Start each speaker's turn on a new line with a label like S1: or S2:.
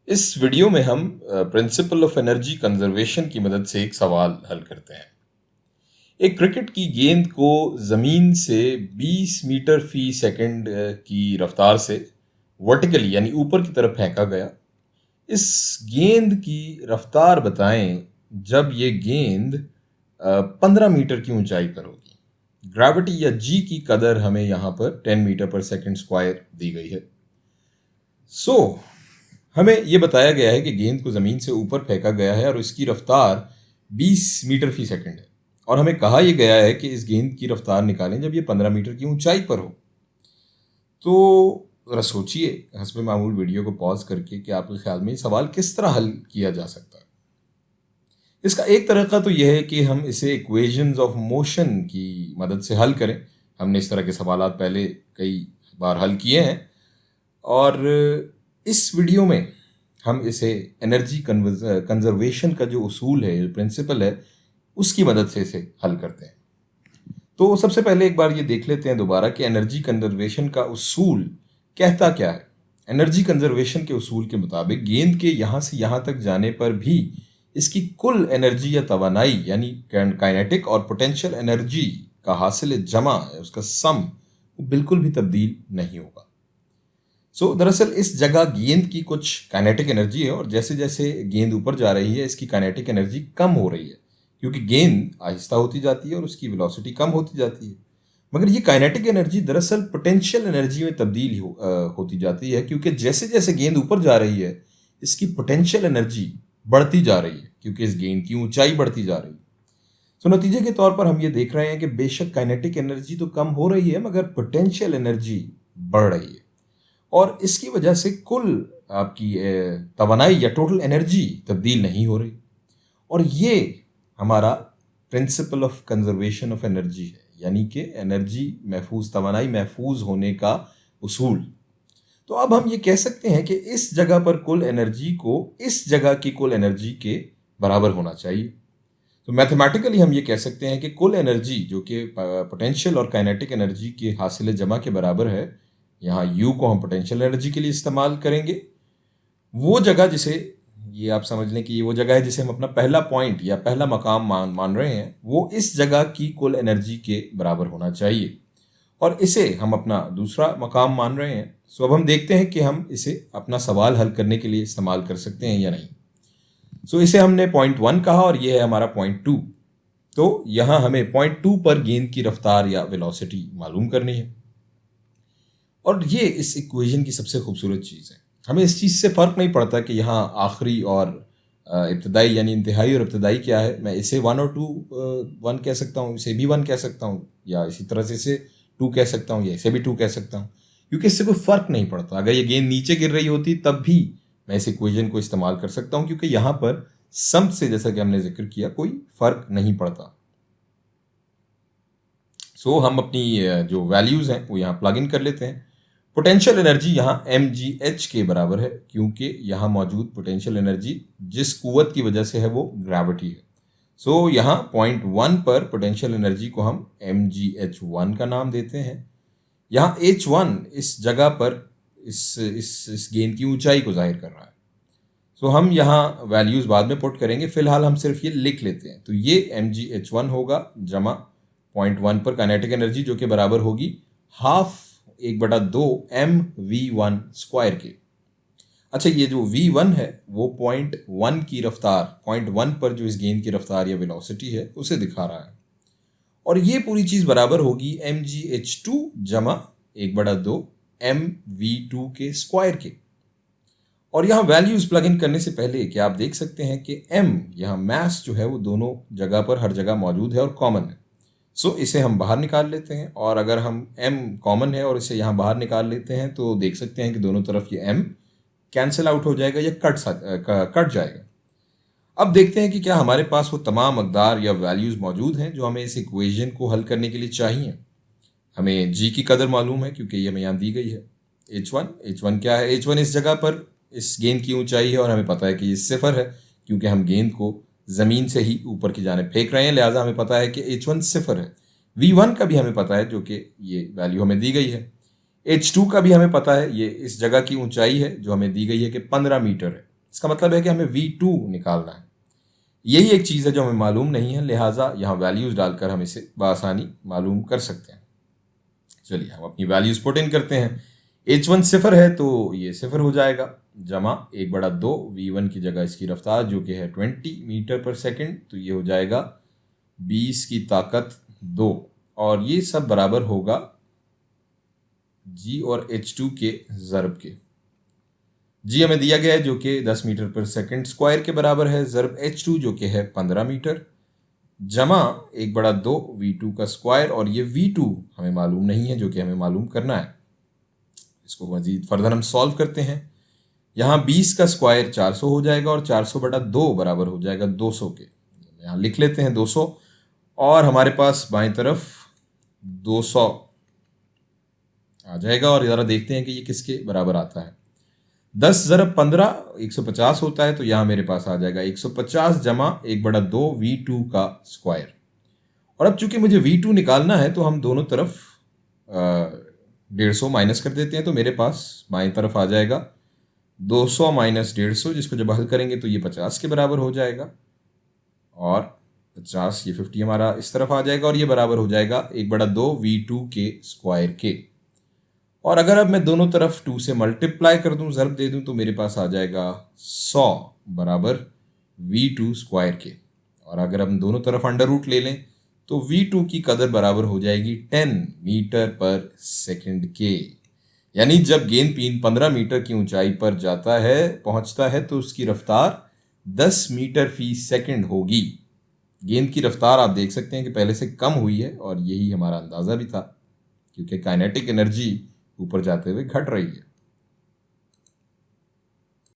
S1: इस वीडियो में हम प्रिंसिपल ऑफ एनर्जी कंजर्वेशन की मदद से एक सवाल हल करते हैं। एक क्रिकेट की गेंद को ज़मीन से 20 मीटर फी सेकंड की रफ्तार से वर्टिकली यानी ऊपर की तरफ फेंका गया। इस गेंद की रफ्तार बताएं जब ये गेंद 15 मीटर की ऊंचाई पर होगी। ग्रेविटी या जी की कदर हमें यहाँ पर 10 मीटर पर सेकंड स्क्वायर दी गई है। सो हमें ये बताया गया है कि गेंद को ज़मीन से ऊपर फेंका गया है और इसकी रफ्तार 20 मीटर फी सेकंड है और हमें कहा यह गया है कि इस गेंद की रफ्तार निकालें जब ये 15 मीटर की ऊंचाई पर हो। तो ज़रा सोचिए हस्बे मामूल वीडियो को पॉज करके कि आपके ख्याल में ये सवाल किस तरह हल किया जा सकता है। इसका एक तरीका तो यह है कि हम इसे इक्वेशंस ऑफ मोशन की मदद से हल करें। हमने इस तरह के सवाल पहले कई बार हल किए हैं और इस वीडियो में हम इसे एनर्जी कंजर्वेशन का जो उसूल है, जो प्रिंसिपल है, उसकी मदद से इसे हल करते हैं। तो सबसे पहले एक बार ये देख लेते हैं दोबारा कि एनर्जी कंजर्वेशन का उसूल कहता क्या है। एनर्जी कंजर्वेशन के उसूल के मुताबिक गेंद के यहाँ से यहाँ तक जाने पर भी इसकी कुल एनर्जी या तवानाई यानी काइनेटिक और पोटेंशियल एनर्जी का हासिल जमा है, उसका सम, वो बिल्कुल भी तब्दील नहीं होगा। दरअसल इस जगह गेंद की कुछ काइनेटिक एनर्जी है और जैसे जैसे गेंद ऊपर जा रही है इसकी काइनेटिक एनर्जी कम हो रही है क्योंकि गेंद आहिस्ता होती जाती है और उसकी वेलोसिटी कम होती जाती है। मगर ये काइनेटिक एनर्जी दरअसल पोटेंशियल एनर्जी में तब्दील होती जाती है क्योंकि जैसे जैसे गेंद ऊपर जा रही है इसकी पोटेंशियल एनर्जी बढ़ती जा रही है क्योंकि इस गेंद की ऊंचाई बढ़ती जा रही है। नतीजे के तौर पर हम ये देख रहे हैं कि बेशक काइनेटिक एनर्जी तो कम हो रही है मगर पोटेंशियल एनर्जी बढ़ रही है और इसकी वजह से कुल आपकी तवानाई या टोटल एनर्जी तब्दील नहीं हो रही। और ये हमारा principle of conservation of energy है, यानी कि एनर्जी महफूज, तवानाई महफूज होने का उसूल। तो अब हम ये कह सकते हैं कि इस जगह पर कुल एनर्जी को इस जगह की कुल एनर्जी के बराबर होना चाहिए। तो मैथमेटिकली हम ये कह सकते हैं कि कुल एनर्जी जो कि पोटेंशियल और काइनेटिक एनर्जी के हासिल जमा के बराबर है, यहाँ U को हम पोटेंशियल एनर्जी के लिए इस्तेमाल करेंगे। वो जगह जिसे ये आप समझ लें कि ये वो जगह है जिसे हम अपना पहला पॉइंट या पहला मकाम मान रहे हैं, वो इस जगह की कुल एनर्जी के बराबर होना चाहिए और इसे हम अपना दूसरा मकाम मान रहे हैं। अब हम देखते हैं कि हम इसे अपना सवाल हल करने के लिए इस्तेमाल कर सकते हैं या नहीं। इसे हमने पॉइंट 1 कहा और ये है हमारा पॉइंट 2। तो यहाँ हमें पॉइंट 2 पर गेंद की रफ्तार या वेलोसिटी मालूम करनी है और ये इस इक्वेशन की सबसे खूबसूरत चीज़ है। हमें इस चीज़ से फ़र्क नहीं पड़ता कि यहाँ आखिरी और इब्तदाई यानी इंतहाई और इब्तदाई क्या है। मैं इसे 1 और 2 1 कह सकता हूँ, इसे भी 1 कह सकता हूँ, या इसी तरह से इसे 2 कह सकता हूँ, या इसे भी 2 कह सकता हूँ, क्योंकि इससे कोई फ़र्क नहीं पड़ता। अगर ये गेंद नीचे गिर रही होती तब भी मैं इस इक्वेशन को इस्तेमाल कर सकता हूँ क्योंकि यहाँ पर सम से, जैसा कि हमने जिक्र किया, कोई फ़र्क नहीं पड़ता। हम अपनी जो वैल्यूज़ हैं वो यहाँ प्लग इन कर लेते हैं। पोटेंशियल एनर्जी यहाँ mgh के बराबर है क्योंकि यहाँ मौजूद पोटेंशियल एनर्जी जिस कुव्वत की वजह से है वो ग्रेविटी है। यहाँ पॉइंट 1 पर पोटेंशियल एनर्जी को हम mgh1 का नाम देते हैं। यहाँ h1 इस जगह पर इस गेंद की ऊंचाई को जाहिर कर रहा है। हम यहाँ वैल्यूज़ बाद में पुट करेंगे, फिलहाल हम सिर्फ ये लिख लेते हैं। तो ये mgh1 होगा जमा पॉइंट 1 पर काइनेटिक एनर्जी जो कि बराबर होगी 1/2 mv1 स्क्वायर के। अच्छा, ये जो v1 है वो पॉइंट 1 की रफ्तार, पॉइंट 1 पर जो इस गेंद की रफ्तार या वेलोसिटी है उसे दिखा रहा है और ये पूरी चीज़ बराबर होगी mgh2 जमा 1/2 mv2 के स्क्वायर के। और यहाँ वैल्यूज़ प्लग इन करने से पहले कि आप देख सकते हैं कि m यहाँ मास जो है वो दोनों जगह पर हर जगह मौजूद है और कॉमन है। इसे हम बाहर निकाल लेते हैं और अगर हम m कॉमन है और इसे यहाँ बाहर निकाल लेते हैं तो देख सकते हैं कि दोनों तरफ ये m कैंसिल आउट हो जाएगा या कट जाएगा। अब देखते हैं कि क्या हमारे पास वो तमाम मकदार या वैल्यूज़ मौजूद हैं जो हमें इस इक्वेशन को हल करने के लिए चाहिए। हमें g की कदर मालूम है क्योंकि ये हमें यहाँ दी गई है। h1 क्या है? h1 इस जगह पर इस गेंद की ऊंचाई है और हमें पता है कि ये 0 है क्योंकि हम गेंद को ज़मीन से ही ऊपर की जाने फेंक रहे हैं, लिहाजा हमें पता है कि h1 0 है। v1 का भी हमें पता है जो कि ये वैल्यू हमें दी गई है। h2 का भी हमें पता है, ये इस जगह की ऊंचाई है जो हमें दी गई है कि 15 मीटर है। इसका मतलब है कि हमें V2 निकालना है। यही एक चीज़ है जो हमें मालूम नहीं है, लिहाजा यहाँ वैल्यूज़ डालकर हम इसे बआसानी मालूम कर सकते हैं। चलिए हम अपनी वैल्यूज़ पुट इन करते हैं। H1 0 है तो ये 0 हो जाएगा, जमा 1/2 V1 की जगह इसकी रफ्तार जो कि है 20 मीटर पर सेकंड, तो ये हो जाएगा 20 की ताकत 2, और ये सब बराबर होगा G और H2 के ज़र्ब के। G हमें दिया गया है जो कि 10 मीटर पर सेकंड स्क्वायर के बराबर है, ज़र्ब H2 जो कि है 15 मीटर, जमा 1/2 V2 का स्क्वायर, और ये V2 हमें मालूम नहीं है जो कि हमें मालूम करना है। इसको मजीद फर्दर हम सॉल्व करते हैं। यहाँ 20 का स्क्वायर 400 हो जाएगा और 400/2 बराबर हो जाएगा 200 के। यहाँ लिख लेते हैं 200, और हमारे पास बाएं तरफ 200 आ जाएगा, और ज़रा देखते हैं कि ये किसके बराबर आता है। 10 ज़रब 15 150 होता है, तो यहाँ मेरे पास आ जाएगा 150 जमा 1/2 V2 का स्क्वायर। और अब चूंकि मुझे V2 निकालना है तो हम दोनों तरफ 150 माइनस कर देते हैं, तो मेरे पास बाएं तरफ आ जाएगा 200 माइनस 150, जिसको जब हल करेंगे तो ये 50 के बराबर हो जाएगा, और 50 ये 50 हमारा इस तरफ आ जाएगा, और ये बराबर हो जाएगा 1/2 V2 के स्क्वायर के। और अगर अब मैं दोनों तरफ 2 से मल्टीप्लाई कर दूं, ज़र्ब दे दूं, तो मेरे पास आ जाएगा 100 बराबर V2 स्क्वायर के। और अगर हम दोनों तरफ अंडर रूट ले लें तो V2 की कदर बराबर हो जाएगी 10 मीटर पर सेकंड के। यानी जब गेंद पिन 15 मीटर की ऊंचाई पर पहुंचता है तो उसकी रफ्तार 10 मीटर फी सेकंड होगी। गेंद की रफ्तार आप देख सकते हैं कि पहले से कम हुई है, और यही हमारा अंदाज़ा भी था, क्योंकि काइनेटिक एनर्जी ऊपर जाते हुए घट रही है।